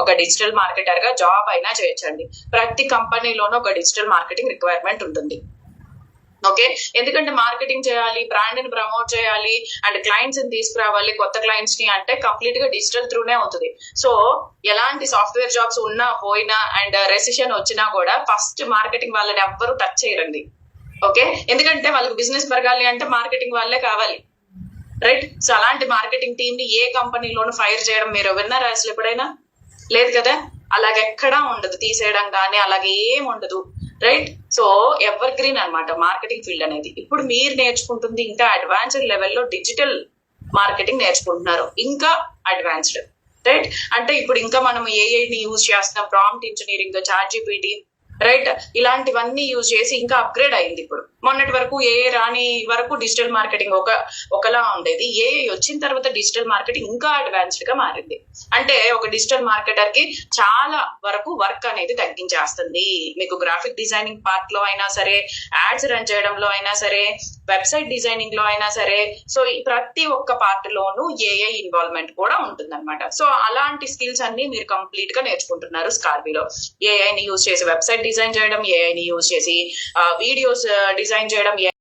ఒక digital marketer గా job అయినా చేయొచ్చండి. ప్రతి కంపెనీలోనూ ఒక డిజిటల్ మార్కెటింగ్ రిక్వైర్మెంట్ ఉంటుంది. ఓకే, ఎందుకంటే మార్కెటింగ్ చేయాలి, బ్రాండ్ ని ప్రమోట్ చేయాలి, అండ్ క్లయింట్స్ ని తీసుకురావాలి, కొత్త క్లయింట్స్ ని, అంటే కంప్లీట్ గా డిజిటల్ త్రూనే అవుతుంది. సో ఎలాంటి సాఫ్ట్వేర్ జాబ్స్ ఉన్నా పోయినా అండ్ రెసిషన్ వచ్చినా కూడా ఫస్ట్ మార్కెటింగ్ వాళ్ళని ఎవ్వరూ టచ్ చేయరండి. ఓకే, ఎందుకంటే వాళ్ళకి బిజినెస్ పెరగాలి అంటే మార్కెటింగ్ వాళ్ళే కావాలి, రైట్? సో అలాంటి మార్కెటింగ్ టీమ్ ని ఏ కంపెనీలోనూ ఫైర్ చేయడం మీరు విన్నారా అసలు ఎప్పుడైనా? లేదు కదా, అలాగెక్కడా ఉండదు, తీసేయడం కానీ అలాగే ఏం ఉండదు, రైట్? సో ఎవర్ గ్రీన్ అనమాట మార్కెటింగ్ ఫీల్డ్ అనేది. ఇప్పుడు మీరు నేర్చుకుంటుంది ఇంకా అడ్వాన్స్డ్ లెవెల్లో డిజిటల్ మార్కెటింగ్ నేర్చుకుంటున్నారు, ఇంకా అడ్వాన్స్డ్, రైట్? అంటే ఇప్పుడు ఇంకా మనం ఏఐని యూజ్ చేస్తున్నాం, ప్రాంప్ట్ ఇంజనీరింగ్, చాట్‌జిపిటి, రైట్? ఇలాంటివన్నీ యూజ్ చేసి ఇంకా అప్గ్రేడ్ అయింది. ఇప్పుడు మొన్నటి వరకు ఏఐ రాని వరకు డిజిటల్ మార్కెటింగ్ ఒకలా ఉండేది. ఏఐ వచ్చిన తర్వాత డిజిటల్ మార్కెటింగ్ ఇంకా అడ్వాన్స్డ్ గా మారింది. అంటే ఒక డిజిటల్ మార్కెటర్ కి చాలా వరకు వర్క్ అనేది తగ్గించేస్తుంది. మీకు గ్రాఫిక్ డిజైనింగ్ పార్ట్ లో అయినా సరే, యాడ్స్ రన్ చేయడంలో అయినా సరే, వెబ్సైట్ డిజైనింగ్ లో అయినా సరే, సో ప్రతి ఒక్క పార్ట్ లోనూ ఏఐ ఇన్వాల్వ్మెంట్ కూడా ఉంటుంది అనమాట. సో అలాంటి స్కిల్స్ అన్ని మీరు కంప్లీట్ గా నేర్చుకుంటున్నారు స్కార్బీలో. ఏఐని యూజ్ చేసి వెబ్సైట్ డిజైన్ చేయడం, ఏఐని యూజ్ చేసి వీడియోస్ డిజైన్ చేయడం,